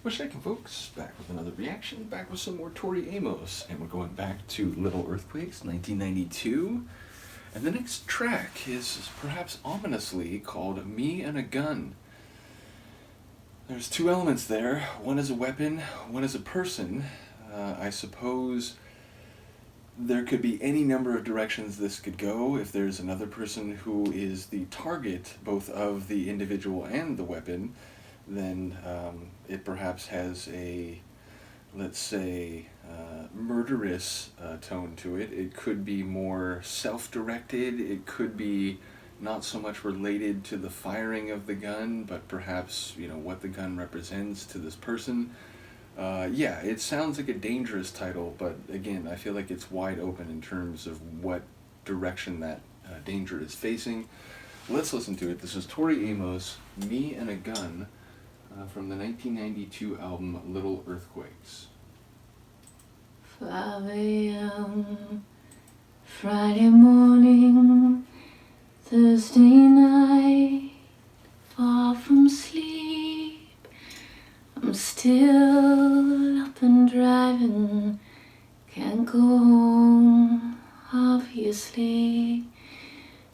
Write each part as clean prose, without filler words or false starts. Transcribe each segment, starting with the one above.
What's shaking, folks? Back with another reaction, back with some more Tori Amos, and we're going back to Little Earthquakes, 1992. And the next track is perhaps ominously called Me and a Gun. There's two elements there. One is a weapon, one is a person. I suppose there could be any number of directions this could go. If there's another person who is the target both of the individual and the weapon, then it perhaps has a, let's say, murderous tone to it. It could be more self-directed. It could be not so much related to the firing of the gun, but perhaps, what the gun represents to this person. Yeah, it sounds like a dangerous title, but again, I feel like it's wide open in terms of what direction that danger is facing. Let's listen to it. This is Tori Amos, Me and a Gun, from the 1992 album Little Earthquakes. 5 a.m. Friday morning, Thursday night, far from sleep. I'm still up and driving, can't go home, obviously.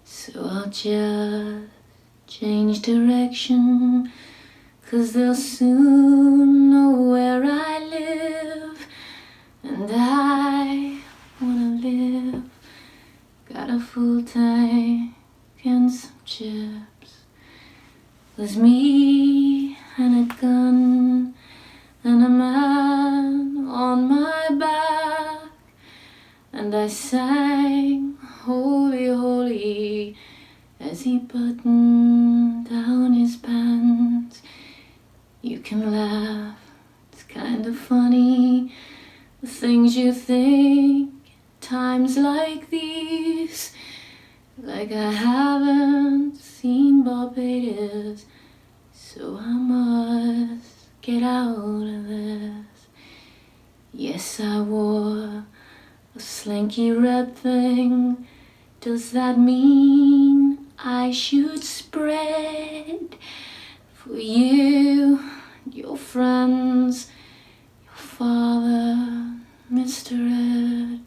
So I'll just change direction, 'cause they'll soon know where I live. And I wanna live. Got a full tank and some chips. There's me and a gun and a man on my back. And I sang Holy, Holy as he buttoned down his pants. You can laugh, it's kind of funny, the things you think times like these. Like I haven't seen Barbados, so I must get out of this. Yes, I wore a slinky red thing. Does that mean I should spread for you, your friends, your father, Mr. Ed?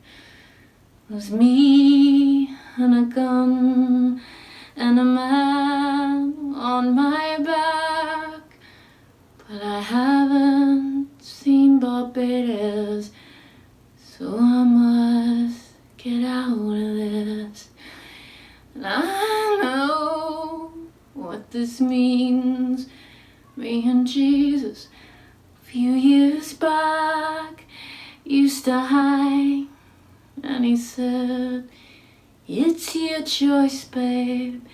It was me and a gun and a man on my back. But I haven't seen Barbados, so I must get out of this. And I know what this means. Me and Jesus, a few years back, used to hang, and he said, it's your choice, babe.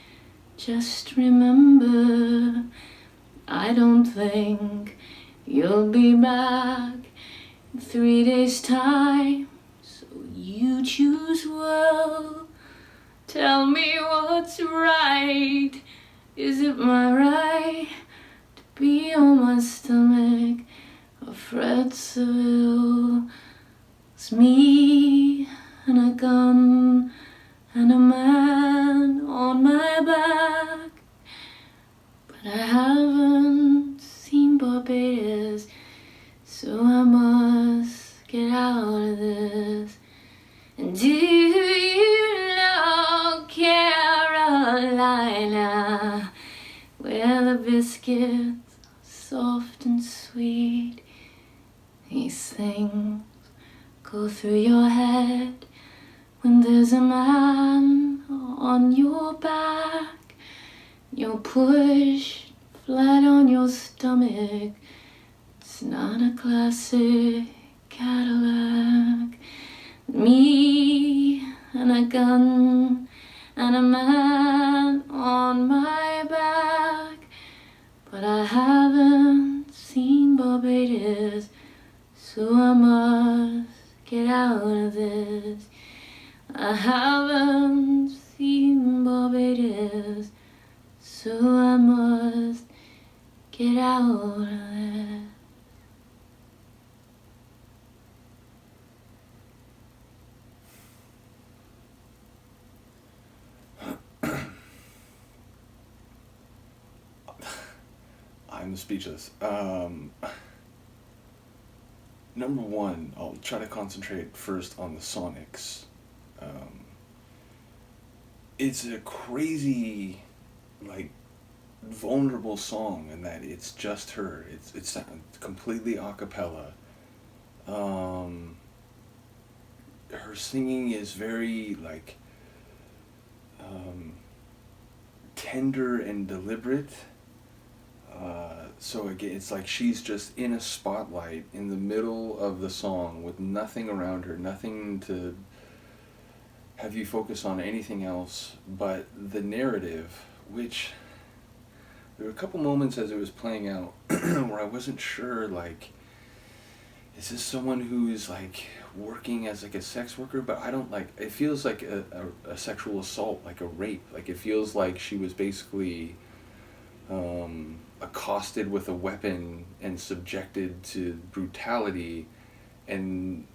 Just remember, I don't think you'll be back in 3 days' time, so you choose well. Tell me what's right. Is it my right to be on my stomach or Fred Seville? It's me and a gun and a man on my back. But I haven't seen Barbados, so I must get out of this. And do you know Carolina, where the biscuits are soft and sweet? These things go through your head when there's a man on your back. You're pushed flat on your stomach. It's not a classic Cadillac. Me and a gun and a man on my back. But I haven't seen Barbados, so I must get out of this. I haven't seen Barbados, so I must get out of this. I'm speechless. Number one, I'll try to concentrate first on the sonics. It's a crazy, like, vulnerable song in that it's just her. It's completely a cappella. Her singing is very, like, tender and deliberate. So again, it's like she's just in a spotlight in the middle of the song with nothing around her, nothing to have you focus on anything else but the narrative, which there were a couple moments as it was playing out where I wasn't sure, like, is this someone who's, like, working as, like, a sex worker? But I don't, like, it feels like a sexual assault, like a rape. Like, it feels like she was basically accosted with a weapon and subjected to brutality, and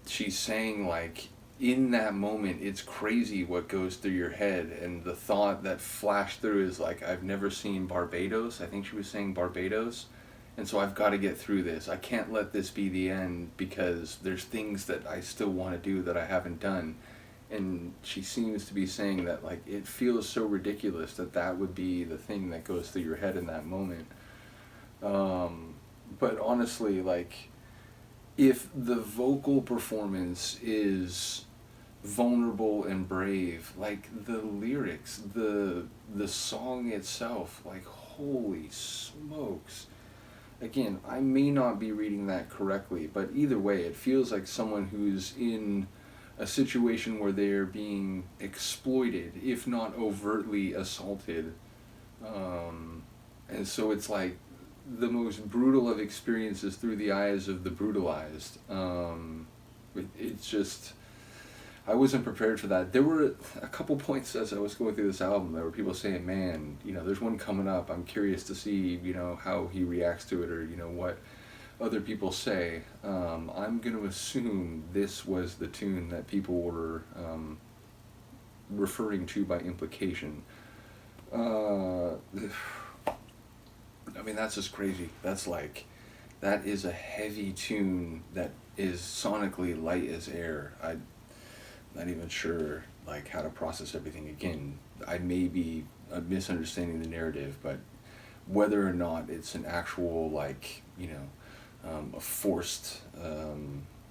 she's saying, like, in that moment, it's crazy what goes through your head, and the thought that flashed through is, like, I've never seen Barbados. I think she was saying Barbados. And so I've got to get through this. I can't let this be the end because there's things that I still want to do that I haven't done. And she seems to be saying that, like, it feels so ridiculous that that would be the thing that goes through your head in that moment. But honestly, like, if the vocal performance is vulnerable and brave, like, the lyrics, the song itself, like, holy smokes. Again, I may not be reading that correctly, but either way, it feels like someone who's in a situation where they're being exploited, if not overtly assaulted. And so it's like the most brutal of experiences through the eyes of the brutalized. It's just, I wasn't prepared for that. There were a couple points as I was going through this album, there were people saying, man, there's one coming up. I'm curious to see, how he reacts to it, or, what other people say. I'm going to assume this was the tune that people were referring to by implication. I mean, that's just crazy. That is a heavy tune that is sonically light as air. I'm not even sure, like, how to process everything. Again, I may be misunderstanding the narrative, but whether or not it's an actual, like, a forced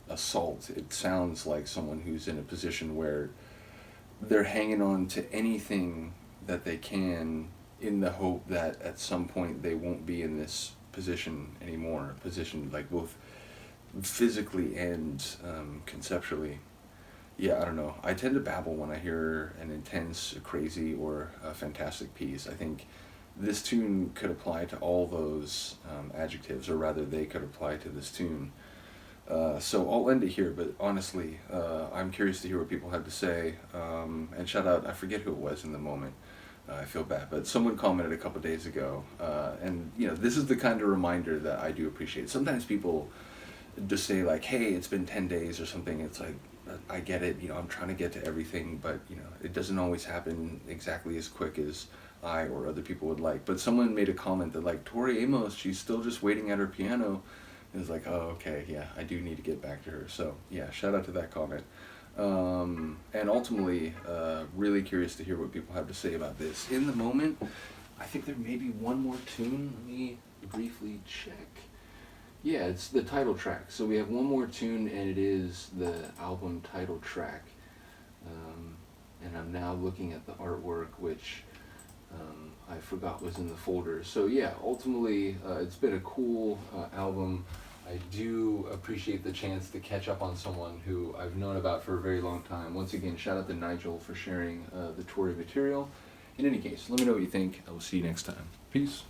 assault, it sounds like someone who's in a position where they're hanging on to anything that they can in the hope that at some point they won't be in this position anymore. Position, like, both physically and conceptually. Yeah, I don't know. I tend to babble when I hear an intense, crazy, or a fantastic piece. I think this tune could apply to all those adjectives, or rather they could apply to this tune. So I'll end it here, but honestly, I'm curious to hear what people have to say. And shout out, I forget who it was in the moment. I feel bad, but someone commented a couple days ago, and this is the kind of reminder that I do appreciate. Sometimes people just say, like, hey, it's been 10 days or something. It's like, I get it, I'm trying to get to everything, but it doesn't always happen exactly as quick as I or other people would like. But someone made a comment that, like, Tori Amos, she's still just waiting at her piano. And it's like, oh, okay, yeah, I do need to get back to her. So yeah, shout out to that comment. And ultimately, really curious to hear what people have to say about this. In the moment, I think there may be one more tune. Let me briefly check. Yeah, it's the title track. So we have one more tune, and it is the album title track. And I'm now looking at the artwork, which I forgot was in the folder. So yeah, ultimately, it's been a cool album. I do appreciate the chance to catch up on someone who I've known about for a very long time. Once again, shout out to Nigel for sharing the Tori material. In any case, let me know what you think. I will see you next time. Peace.